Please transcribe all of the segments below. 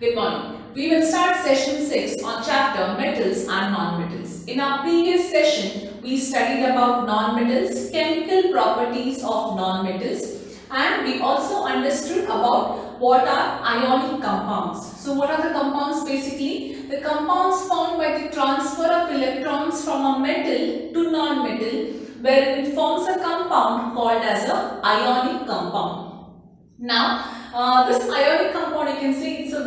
Good morning. We will start session 6 on chapter metals and non-metals. In our previous session, we studied about non-metals, chemical properties of non-metals, and we also understood about what are ionic compounds. So what are the compounds basically? The compounds formed by the transfer of electrons from a metal to non-metal, where it forms a compound called as a ionic compound. Now, this ionic compound, you can see it's a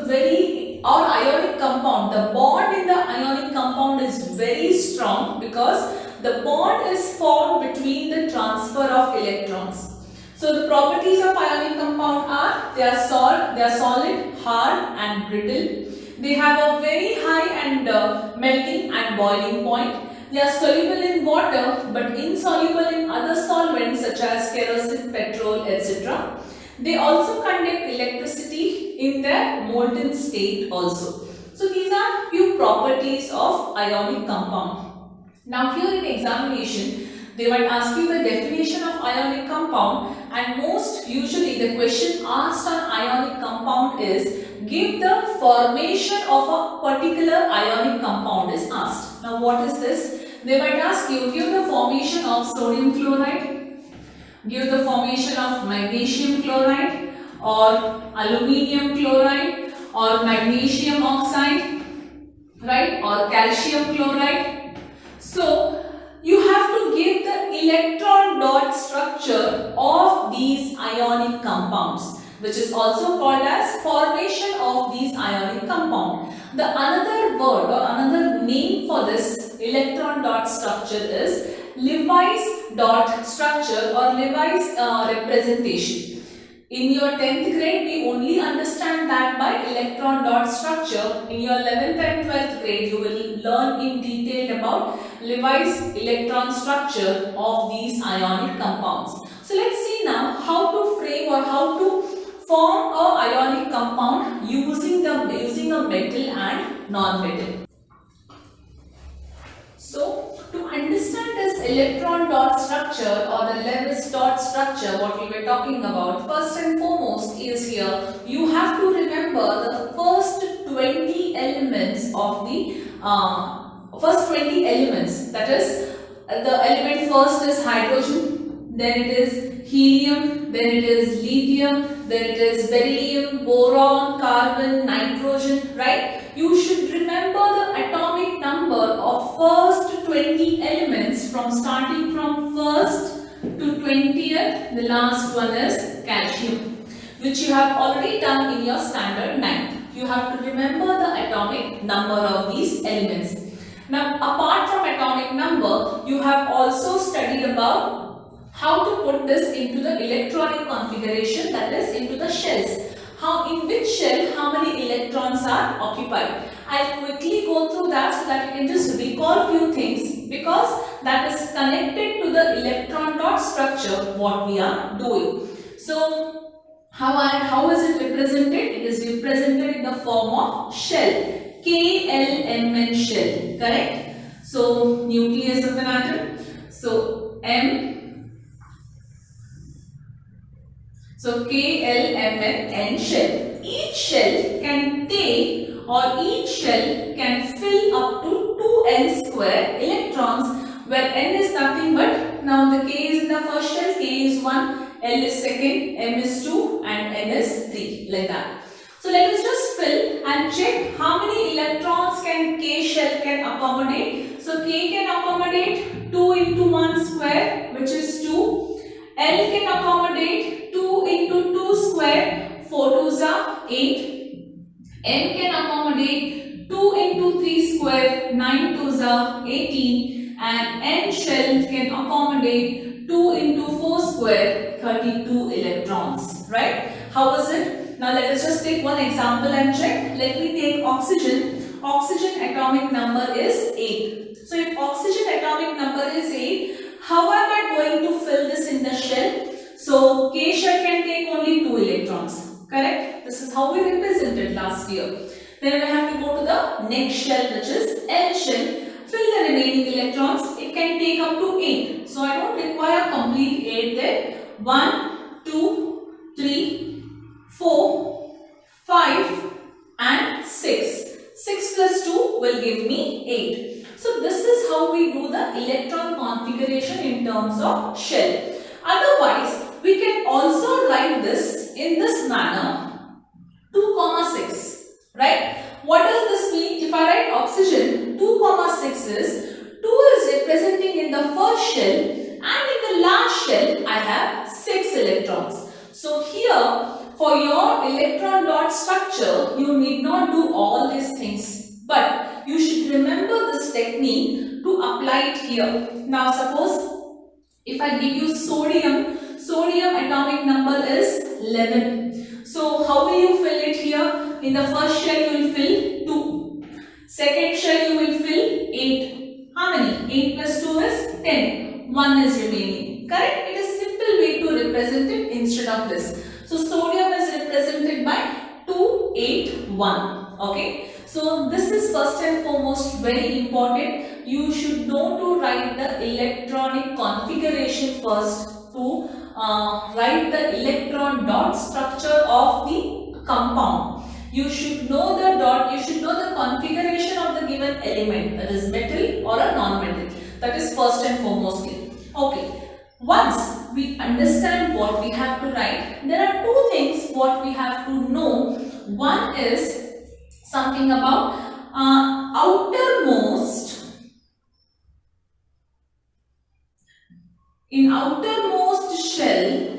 ionic compound, the bond in the ionic compound is very strong because the bond is formed between the transfer of electrons. So, the properties of ionic compound are, they are solid, hard and brittle. They have a very high and melting and boiling point. They are soluble in water but insoluble in other solvents such as kerosene, petrol, etc. They also conduct electricity in their molten state also. So these are few properties of ionic compound. Now here in examination, they might ask you the definition of ionic compound, and most usually the question asked on ionic compound is give the formation of a particular ionic compound is asked. Now what is this? They might ask you give the formation of sodium chloride, give the formation of magnesium chloride or aluminium chloride or magnesium oxide, right, or calcium chloride. So you have to give the electron dot structure of these ionic compounds, which is also called as formation of these ionic compound. The another word or another name for this electron dot structure is Lewis dot structure or Lewis representation. In your 10th grade, we only understand that by electron dot structure. In your 11th and 12th grade, you will learn in detail about Lewis electron structure of these ionic compounds. So let's see now how to frame or how to form a ionic compound using a metal and non-metal. So to understand this electron dot structure or the Lewis dot structure, what we were talking about, first and foremost is here you have to remember the first 20 elements of the first 20 elements. That is, the element first is hydrogen, then it is helium, then it is lithium, then it is beryllium, boron, carbon, nitrogen, right? You should remember the atomic number of first 20 elements from starting from first to 20th. The last one is calcium, which you have already done in your standard 9. You have to remember the atomic number of these elements. Now, apart from atomic number, you have also studied about how to put this into the electronic configuration, that is into the shells. In which shell how many electrons are occupied. I'll quickly go through that so that you can just recall few things, because that is connected to the electron dot structure what we are doing. So how is it represented? It is represented in the form of shell. KLMN shell, correct? So nucleus of an atom. So M. So KLMN shell. Each shell can take or each shell can fill up to 2n square electrons, where n is nothing but, now the k is in the first shell, k is 1, L is second, M is 2 and N is 3, like that. So let us just fill and check how many electrons can K shell can accommodate. So K can accommodate 2 into 1 square, which is 2. L can accommodate 2 into 2 square, 4 2s are 8. M can accommodate 2 into 3 square, 9 2s are 18. And N shell can accommodate 2 into 4 square, 32 electrons, right? How is it? Now let us just take one example and check. Let me take oxygen. Oxygen atomic number is 8. So if oxygen atomic number is 8, how am I going to fill this in the shell? So K shell can take only 2 electrons, correct? This is how we represented last year. Then we have to go to the next shell, which is L shell. Fill the remaining electrons. It can take up to 8. So I don't require complete 8 there. 1, 2, 3, 4, 5 and give me 8. So this is how we do the electron configuration in terms of shell. Otherwise, we can also write this in this manner, 2,6, right? What does this mean? If I write oxygen, 2,6 is 2 is representing in the first shell, and in the last shell I have 6 electrons. So here, for your electron dot structure, you need not do all these things, but you should remember this technique to apply it here. Now suppose if I give you sodium atomic number is 11. So how will you fill it here? In the first shell you will fill 2. Second shell you will fill 8. How many? 8 plus 2 is 10. 1 is remaining. Correct? It is simple way to represent it instead of this. So sodium is represented by 2, 8, 1. Okay. So this is first and foremost very important. You should know to write the electronic configuration first to write the electron dot structure of the compound. You should know the dot, you should know the configuration of the given element, that is metal or a non-metal. That is first and foremostly. Okay. Once we understand what we have to write, there are two things what we have to know. One is something about outermost. In outermost shell,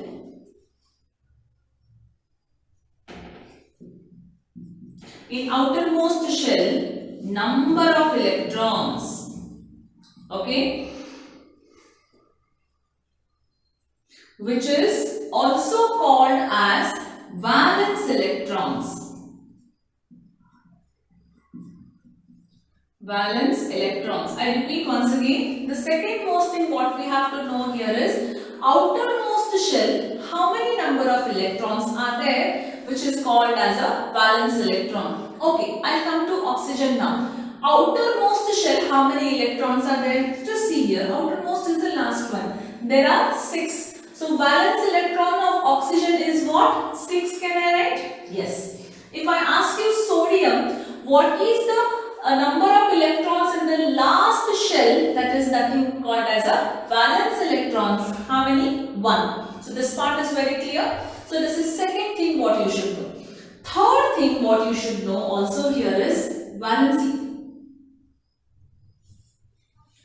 number of electrons. Okay. Which is also called as valence electrons. Valence electrons. I repeat once again. The second most thing what we have to know here is outermost shell, how many number of electrons are there, which is called as a valence electron. Okay, I'll come to oxygen now. Outermost shell, how many electrons are there? Just see here. Outermost is the last one. There are 6. So valence electron of oxygen is what? 6, can I write? Yes. If I ask you sodium, what is the number of electrons in the last shell? That is nothing called as a valence electrons. How many? 1. So this part is very clear. So this is second thing what you should know. Third thing what you should know also here is valency.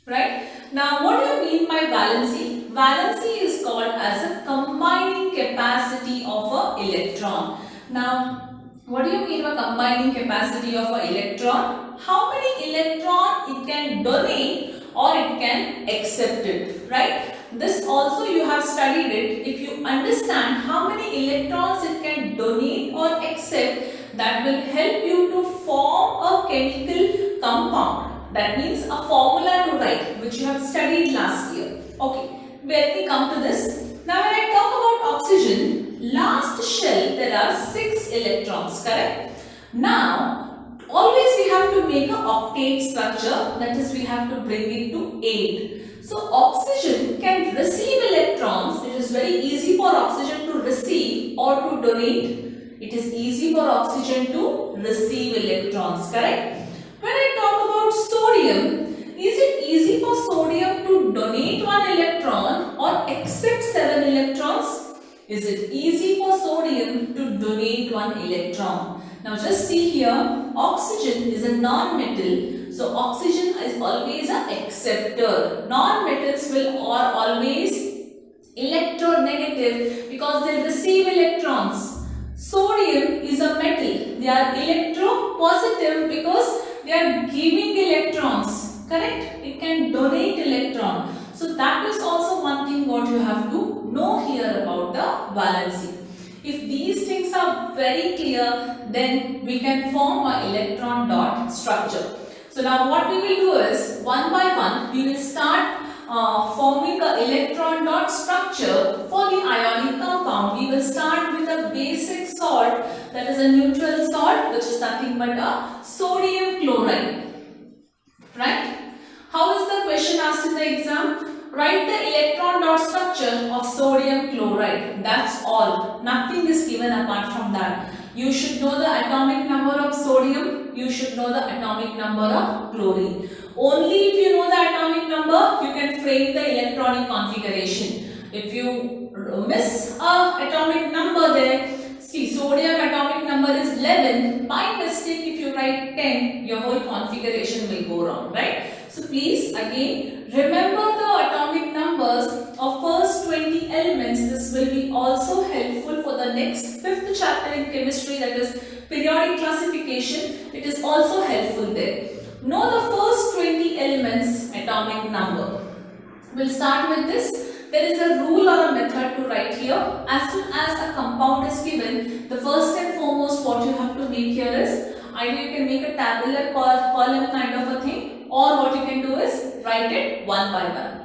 Right? Now what do you mean by valency? Valency is called as a combining capacity of an electron. Now, what do you mean by combining capacity of an electron? How many electrons it can donate or it can accept it, right? This also you have studied it. If you understand how many electrons it can donate or accept, that will help you to form a chemical compound. That means a formula to write, which you have studied last year. Okay. Let me come to this. Now when I talk about oxygen, last shell there are 6 electrons, correct? Now, always we have to make an octet structure, that is we have to bring it to 8. So oxygen can receive electrons. It is very easy for oxygen to receive or to donate. It is easy for oxygen to receive electrons, correct? When I talk about sodium, is it easy for sodium to donate 1 electron or accept 7 electrons? Is it easy for sodium to donate 1 electron? Now just see here, oxygen is a non-metal. So oxygen is always an acceptor. Non-metals are always electronegative because they receive electrons. Sodium is a metal. They are electropositive because they are giving electrons. Correct? It can donate electron. So that is also one thing what you have to know here about the valency. If these things are very clear, then we can form an electron dot structure. So now what we will do is, one by one, we will start forming an electron dot structure for the ionic compound. We will start with a basic salt, that is a neutral salt, which is nothing but a sodium chloride. Right? How is the question asked in the exam? Write the electron dot structure of sodium chloride. That's all. Nothing is given apart from that. You should know the atomic number of sodium. you should know the atomic number of chlorine. Only if you know the atomic number, you can frame the electronic configuration. If you miss a atomic number there, see, sodium atomic number is 11. By mistake, if you write 10, your whole configuration will go wrong, right? So please again remember the atomic numbers of first 20 elements. This will be also helpful for the next 5th chapter in chemistry, that is periodic classification. It is also helpful there. Know the first 20 elements atomic number. We'll start with this. There is a rule or a method to write here. As soon as a compound is given, the first and foremost what you have to make here is, either you can make a tabular column kind of a thing, or what you can do is write it one by one.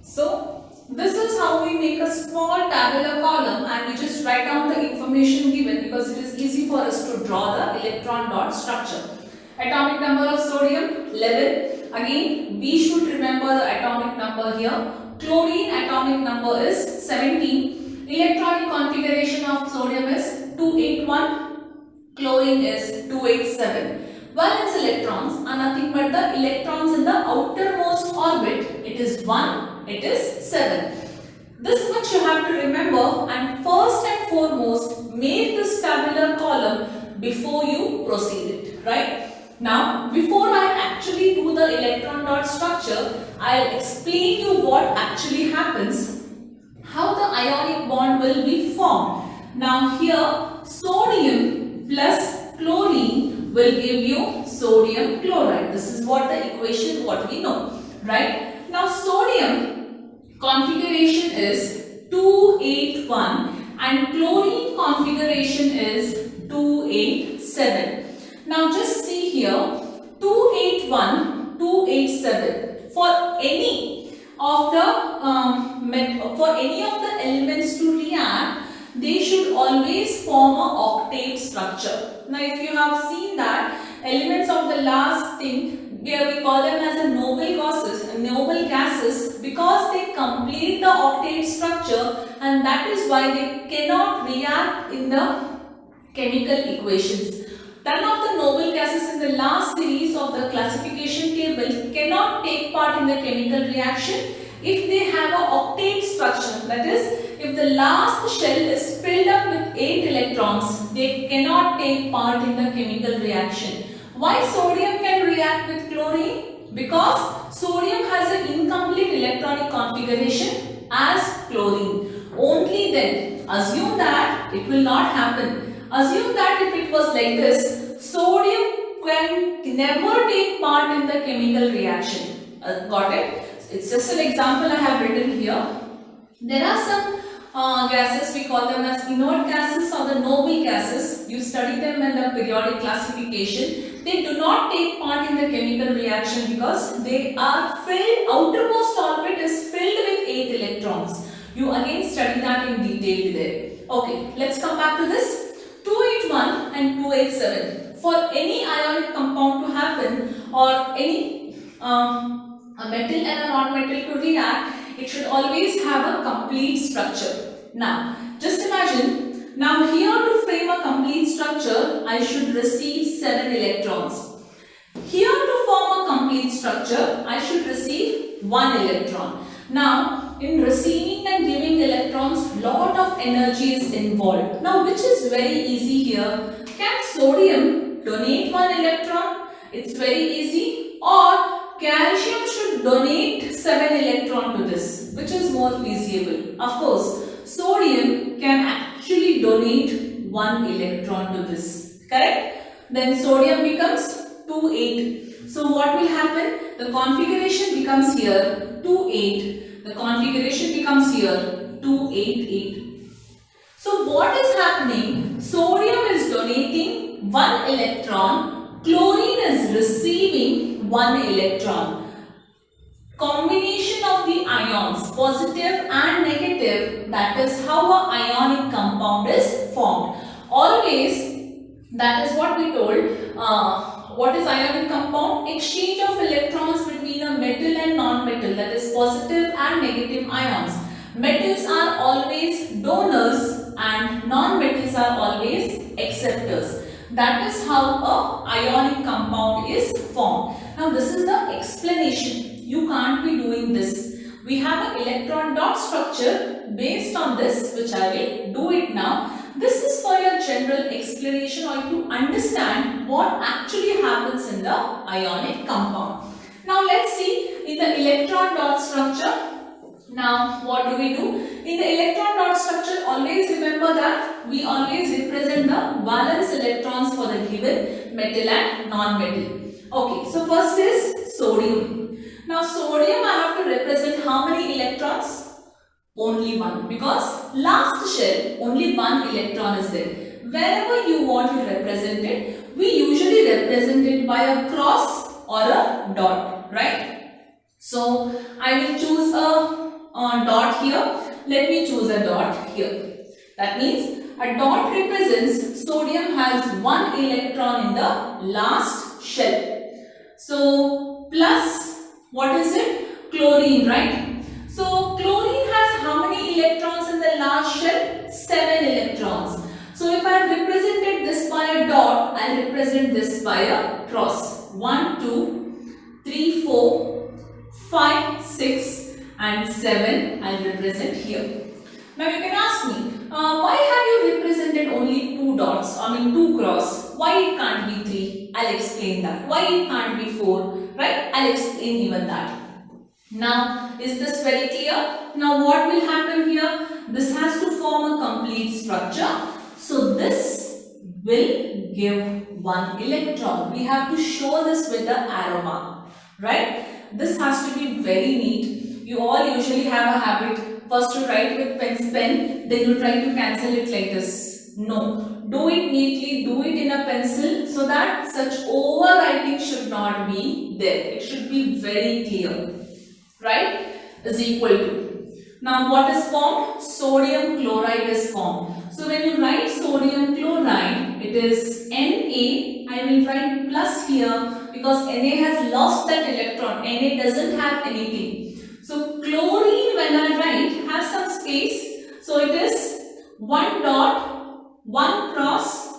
So this is how we make a small tabular column, and we just write down the information given because it is easy for us to draw the electron dot structure. Atomic number of sodium 11. Again, we should remember the atomic number here. Chlorine atomic number is 17. Electronic configuration of sodium is 281. Chlorine is 287. Valence electrons are nothing but the electrons in the outermost orbit. It is 1, it is 7. This much you have to remember, and first and foremost make this tabular column before you proceed it, right? Now, before I actually do the electron dot structure, I'll explain you what actually happens, how the ionic bond will be formed. Now here, sodium plus chlorine will give you sodium chloride. This is what the equation, what we know, right? Now, sodium configuration is 281 and chlorine configuration is 287. Now just see here, 281, 287. For any of the elements to react, they should always form a octet structure. Now if you have seen that elements of the last thing, here we call them as a noble gases because they complete the octet structure, and that is why they cannot react in the chemical equations. None of the noble gases in the last series of the classification table cannot take part in the chemical reaction if they have an octet structure. That is, if the last shell is filled up with 8 electrons, they cannot take part in the chemical reaction. Why sodium can react with chlorine? Because sodium has an incomplete electronic configuration as chlorine. Only then, assume that it will not happen. Assume that if it was like this, sodium can never take part in the chemical reaction. Got it? It's just an example I have written here. There are some gases, we call them as inert gases or the noble gases. You study them in the periodic classification. They do not take part in the chemical reaction because they are filled, outermost orbit is filled with 8 electrons. You again study that in detail there. Okay, let's come back to this. 281 and 287. For any ionic compound to happen or any a metal and a non-metal to react, it should always have a complete structure. Now, just imagine, now here to frame a complete structure, I should receive 7 electrons. Here to form a complete structure, I should receive 1 electron. Now, in receiving and giving electrons, lot of energy is involved. Now, which is very easy here? Can sodium donate 1 electron? It's very easy. Or calcium should donate 7 electron to this. Which is more feasible? Of course, sodium can actually donate 1 electron to this. Correct? Then sodium becomes 2,8. So what will happen? The configuration becomes here 2,8. The configuration becomes here 2,8,8. So what is happening? Sodium is donating 1 electron. Chlorine is receiving 1 electron. Combination of the ions, positive and negative, that is how an ionic compound is formed. Always, that is what we told. What is ionic compound? Exchange of electrons between a metal and non-metal, that is positive and negative ions. Metals are always donors and non-metals are always acceptors. That is how a ionic compound is formed. Now this is the explanation. You can't be doing this. We have an electron dot structure based on this, which I will do it now. This is for your general explanation or to understand what actually happens in the ionic compound. Now let's see in the electron dot structure. Now what do? In the electron dot structure, always remember that we always represent the valence electrons for the given metal and non-metal. Okay, so first is sodium. Now sodium I have to represent how many electrons? Only one, because last shell only one electron is there. Wherever you want to represent it, we usually represent it by a cross or a dot, right? So I will choose a dot here. Let me choose a dot here. That means a dot represents sodium has one electron in the last shell. So plus, what is it? Chlorine, right? So chlorine has how many electrons in the last shell? 7 electrons. So if I have represented this by a dot, I will represent this by a cross. 1, 2, 3, 4, 5, 6 and 7 I will represent here. Now you can ask me, why have you represented only 2 dots, two cross? Why it can't be 3? I'll explain that. Why it can't be 4? Right? I'll explain even that. Now, is this very clear? Now what will happen here? This has to form a complete structure. So this will give 1 electron. We have to show this with the arrow mark. Right? This has to be very neat. You all usually have a habit first to write with pen, then you try to cancel it like this. No. Do it neatly, do it in a pencil so that such overwriting should not be there. It should be very clear. Right? Is equal to. Now what is formed? Sodium chloride is formed. So when you write sodium chloride, it is Na. I will write plus here because Na has lost that electron. Na doesn't have anything. So chlorine, when I write, has some space. So it is 1 dot, 1 cross,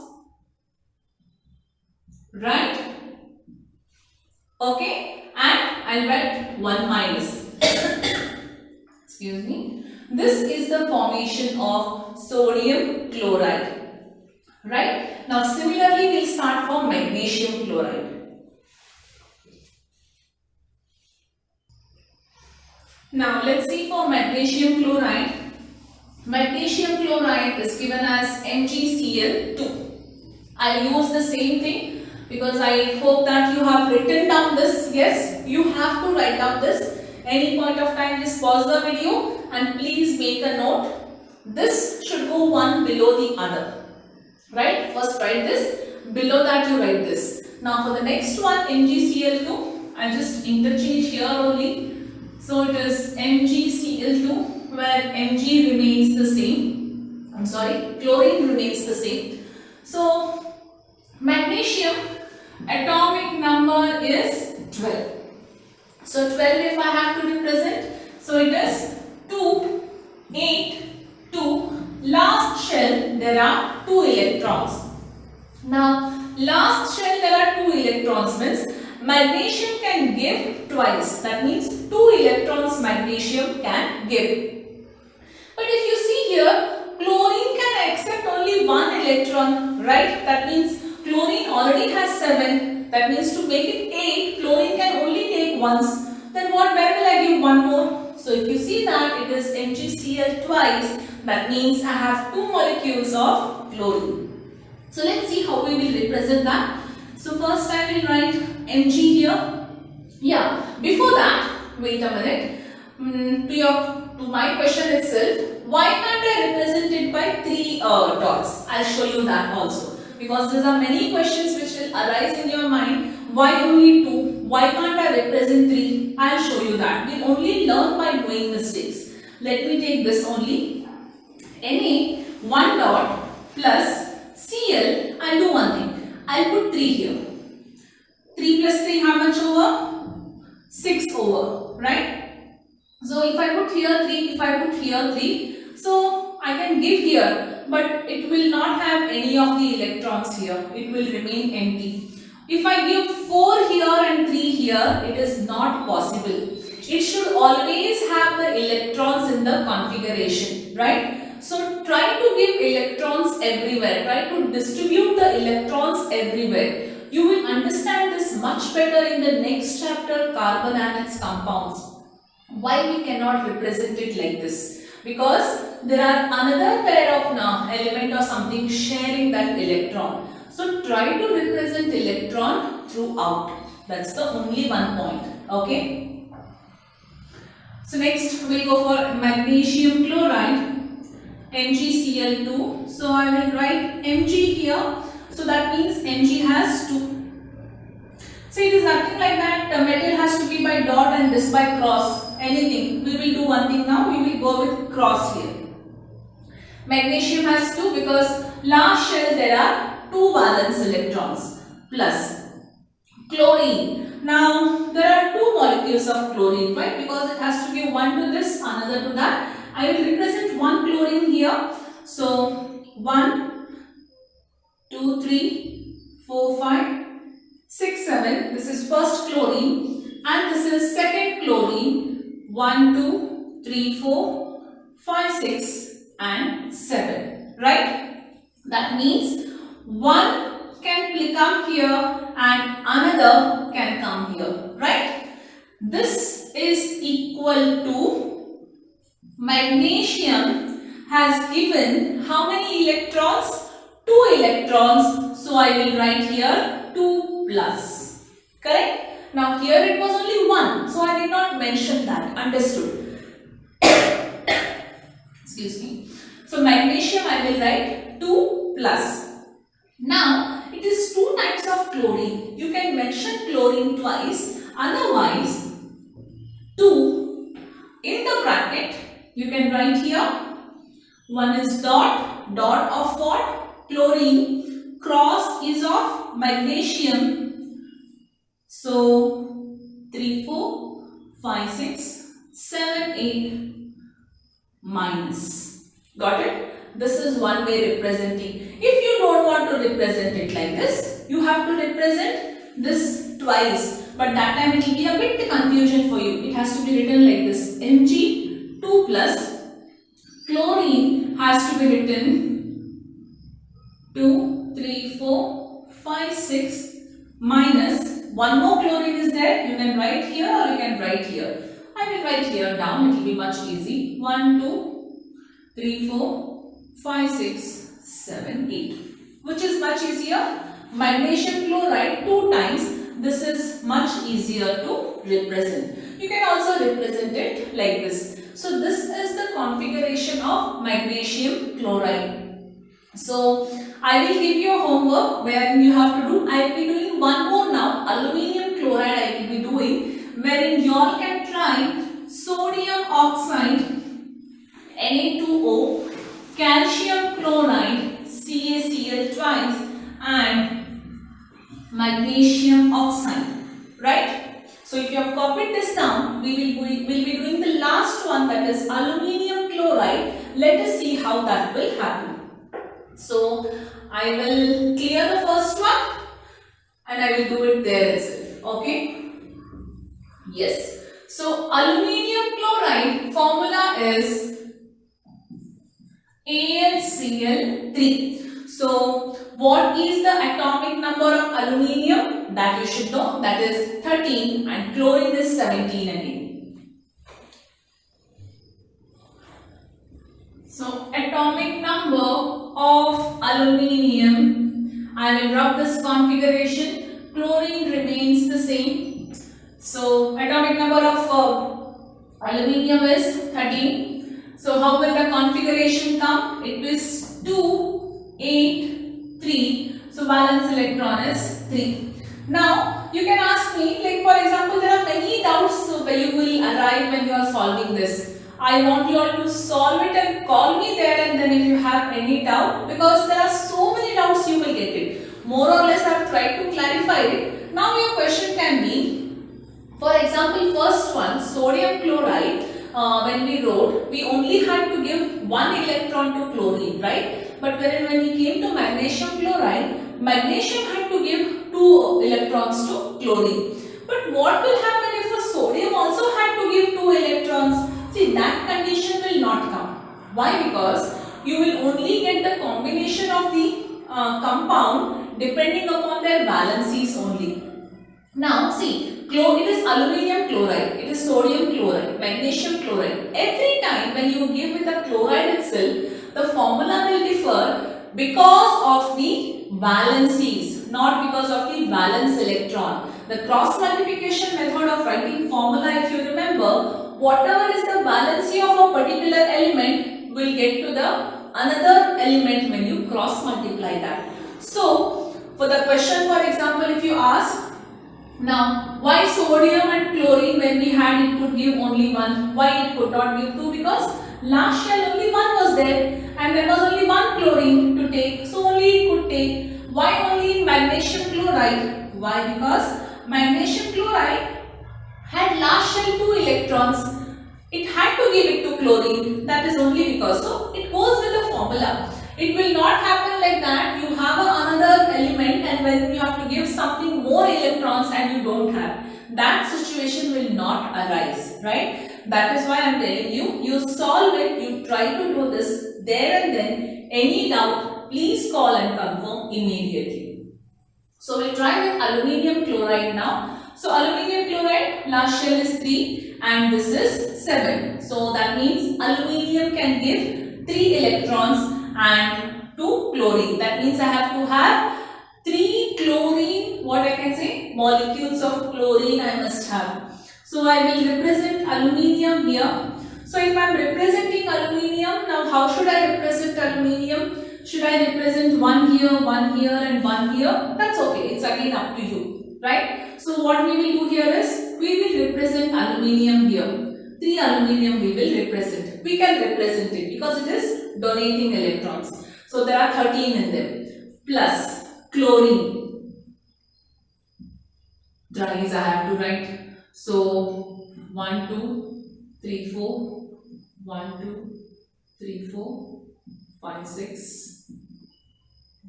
right? Okay, and I'll write 1 minus. Excuse me. This is the formation of sodium chloride, right? Now similarly, we'll start for magnesium chloride. Now let's see for magnesium chloride. Magnesium chloride is given as MgCl2. I'll use the same thing because I hope that you have written down this. Yes, you have to write down this. Any point of time, just pause the video and please make a note. This should go one below the other. Right? First write this. Below that you write this. Now for the next one, MgCl2, I'll just interchange here only. So it is MgCl2 where Mg remains the same. Chlorine remains the same. So magnesium atomic number is 12. So 12 if I have to represent. So it is 2, 8, 2. Last shell there are 2 electrons. Now last shell there are 2 electrons means magnesium can give twice. That means 2 electrons magnesium can give. But if you see here, chlorine can accept only 1 electron, right? That means chlorine already has 7. That means to make it 8, chlorine can only take once. Then where will I give 1 more? So if you see that it is MgCl twice, that means I have 2 molecules of chlorine. So let's see how we will represent that. So first I will write Mg here. Yeah, before that, wait a minute. To my question itself, why can't I represent it by 3 dots? I'll show you that also. Because there are many questions which will arise in your mind. Why only 2? Why can't I represent 3? I'll show you that. We only learn by doing mistakes. Let me take this only. Na 1 dot plus Cl. I'll do one thing. I'll put 3 here. 3 plus 3 how much over? 6 over, right? So if I put here 3, if I put here 3, so I can give here, but it will not have any of the electrons here. It will remain empty. If I give 4 here and 3 here, it is not possible. It should always have the electrons in the configuration, right? So try to give electrons everywhere. Try to distribute the electrons everywhere. You will understand this much better in the next chapter, carbon and its compounds. Why we cannot represent it like this? Because there are another pair of element or something sharing that electron. So try to represent electron throughout. That's the only one point. Okay. So next we'll go for magnesium chloride, MgCl2. So I will write Mg here. So that means Mg has 2. So it is nothing like that. The metal has to be by dot and this by cross. Anything. We will do one thing now. We will go with cross here. Magnesium has 2 because last shell there are 2 valence electrons plus chlorine. Now there are 2 molecules of chlorine, right? Because it has to give one to this, another to that. I will represent one chlorine here. So 1, 2, 3, 4, 5, 6, 7. This is first chlorine and this is second chlorine. 1, 2, 3, 4, 5, 6 and 7. Right? That means one can come here and another can come here. Right? This is equal to magnesium has given how many electrons? 2 electrons. So I will write here 2 plus. Correct? Now here it was only 1. So I did not mention that. Understood? Excuse me. So magnesium I will write 2 plus. Now it is 2 types of chlorine. You can mention chlorine twice. Otherwise 2 in the bracket you can write here. One is dot of what? Chlorine. Cross is of magnesium. So 3, 4, 5, 6, 7, 8 minus. Got it? This is one way representing. If you don't want to represent it like this, you have to represent this twice. But that time it will be a bit confusion for you. It has to be written like this. Mg 2 plus chlorine has to be written 2, 3, 4, 5, 6 minus. One more chlorine is there. You can write here or you can write here. I will write here down. It will be much easy. 1, 2, 3, 4, 5, 6, 7, 8. Which is much easier? Magnesium chloride 2 times. This is much easier to represent. You can also represent it like this. So this is the configuration of magnesium chloride. So I will give you a homework where you have to do. I will be doing one more now. Aluminium chloride I will be doing, wherein you all can try sodium oxide Na2O, calcium chloride CaCl twice and magnesium oxide. Right? So if you have copied this down, we will be doing the last one, that is aluminium chloride. Let us see how that will happen. So I will clear the first one and I will do it there itself. Okay? Yes. So aluminium chloride formula is AlCl3. So what is the atomic number of aluminium? That you should know. That is 13 and chlorine is 17 again. So atomic number of aluminium, I will rub this configuration. Chlorine remains the same. So atomic number of aluminium is 13. So how will the configuration come? It is 2, 8, 3. So valence electron is 3. Now you can ask me, like for example, there are many doubts where you will arrive when you are solving this. I want you all to solve it and call me there, and then if you have any doubt, because there are so many doubts, you will get it. More or less I have tried to clarify it. Now your question can be, for example, first one, sodium chloride, when we wrote, we only had to give one electron to chlorine, right? But when we came to magnesium chloride, magnesium had to give two electrons to chlorine. But what will happen if a sodium also had to give two electrons? See, that condition will not come. Why? Because you will only get the combination of the compound depending upon their valencies only. Now see, it is aluminium chloride, it is sodium chloride, magnesium chloride. Every time when you give with the chloride itself, the formula will differ because of the valencies, not because of the valence electron. The cross multiplication method of writing formula, if you remember, whatever is the valency of a particular element will get to the another element when you cross multiply that. So, for the question, for example, if you ask, now why sodium and chlorine, when we had it could give only one, why it could not give two? Because last shell only one was there and there was only one chlorine to take, so only it could take. Why only in magnesium chloride? Why? Because magnesium chloride had last shell two electrons. It had to give it to chlorine. That is only because. So it goes with the formula. It will not happen like that. You have another element and when you have to give something more electrons and you don't have. That situation will not arise, right? That is why I am telling you, you solve it, you try to do this there and then. Any doubt, please call and confirm immediately. So we'll try with aluminium chloride now. So aluminium chloride, last shell is 3 and this is 7. So that means aluminium can give 3 electrons and 2 chlorine. That means I have to have 3 chlorine, what I can say, molecules of chlorine I must have. So I will represent aluminium here. So if I am representing aluminium, now how should I represent aluminium? Should I represent one here and one here? That's okay, it's again up to you, right? So what we will do here is, we will represent aluminium here. 3 aluminium we will represent. We can represent it because it is donating electrons. So there are 13 in them. Plus chlorine. Guys, I have to write. So 1, 2, 3, 4. 1, 2, 3, 4, 5, 6.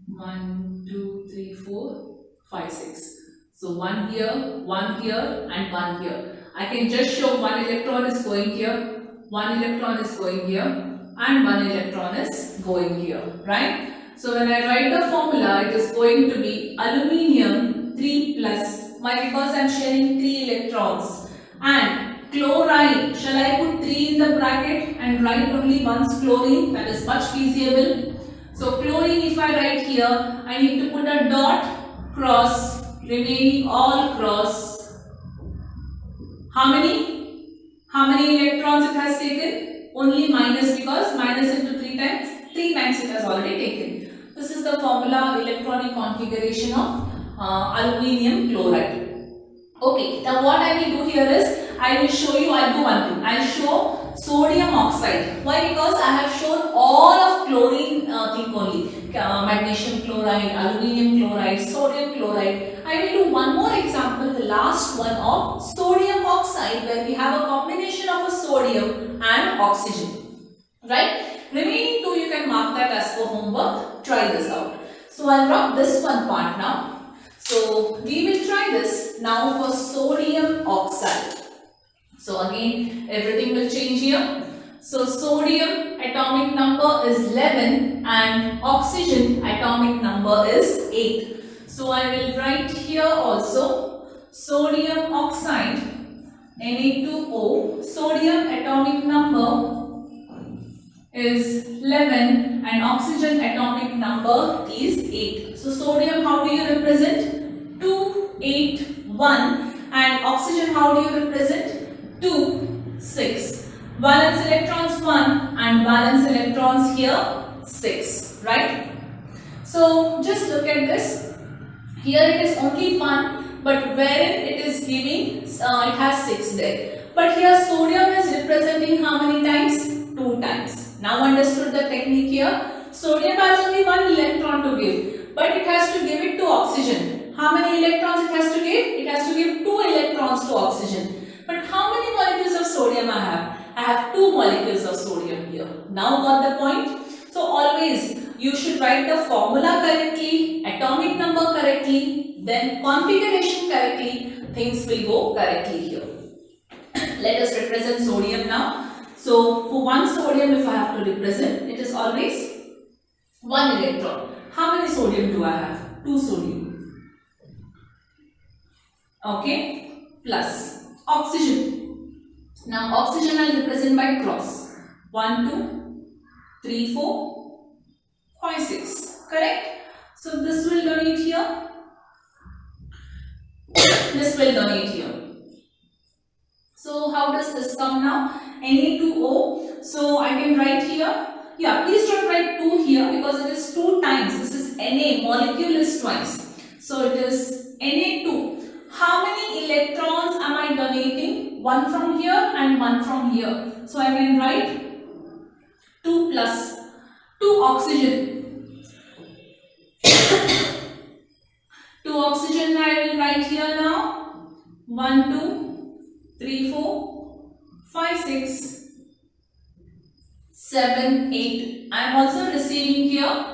1, 2, 3, 4, 5, 6. So 1 here and 1 here. I can just show 1 electron is going here, 1 electron is going here, and 1 electron is going here, right? So when I write the formula, it is going to be aluminium 3 plus. Why? Because I am sharing 3 electrons. And chlorine, shall I put 3 in the bracket and write only once chlorine? That is much feasible. So chlorine, if I write here, I need to put a dot, cross, remaining all cross. How many? How many electrons it has taken? Only minus, because minus into 3 times. 3 times it has already taken. This is the formula electronic configuration of aluminium chloride. Okay, now what I will do here is, I will show you, I will do one thing. I will show sodium oxide. Why? Because I have shown all of chlorine thing only. Magnesium chloride, aluminium chloride, sodium chloride. I will do one more example, the last one of sodium oxide, where we have a combination of a sodium and oxygen. Right? Remaining 2 you can mark that as for homework. Try this out. So I'll drop this one part now. So we will try this now for sodium oxide. So again everything will change here. So sodium atomic number is 11 and oxygen atomic number is 8. So I will write here also sodium oxide Na2O. Sodium atomic number is 11 and oxygen atomic number is 8. So sodium, how do you represent? 2, 8, 1, and oxygen, how do you represent? 2, 6. Valence electrons 1 and valence electrons here 6, right? So just look at this. Here it is only 1, but wherein it is giving, it has 6 there. But here sodium is representing how many times? 2 times. Now understood the technique here? Sodium has only 1 electron to give, but it has to give it to oxygen. How many electrons it has to give? It has to give 2 electrons to oxygen. But how many molecules of sodium I have? I have 2 molecules of sodium here. Now got the point? So always you should write the formula correctly, atomic number correctly, then configuration correctly, things will go correctly here. Let us represent sodium now. So for one sodium, if I have to represent, it is always 1 electron. How many sodium do I have? 2 sodium. Okay, plus oxygen. Now oxygen I will represent by cross. 1, 2, 3, 4, 5, 6. Correct? So this will donate here. This will donate here. So how does this come now? Na2O. So I can write here. Yeah, please don't write 2 here because it is 2 times. This is Na. Molecule is twice. So it is Na2. How many electrons am I donating? 1 from here and 1 from here. So I can write 2 plus 2 oxygen. 2 oxygen I will write here now. 1, 2, 3, 4, 5, 6, 7, 8. I am also receiving here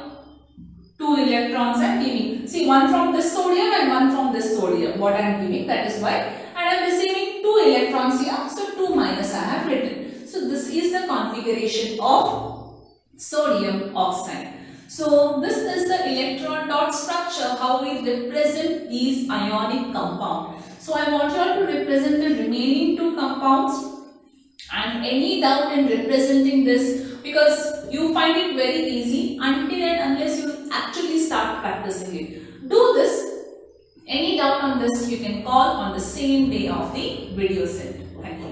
2 electrons I am giving. See, 1 from this sodium and 1 from this sodium. What I am giving, that is why. And I am receiving 2 electrons here. So 2 minus I have written. So this is the configuration of sodium oxide. So this is the electron dot structure, how we represent these ionic compounds. So I want you all to represent the remaining 2 compounds, and any doubt in representing this, because you find it very easy until and unless you actually start practicing it. Do this. Any doubt on this you can call on the same day of the video set. Thank you.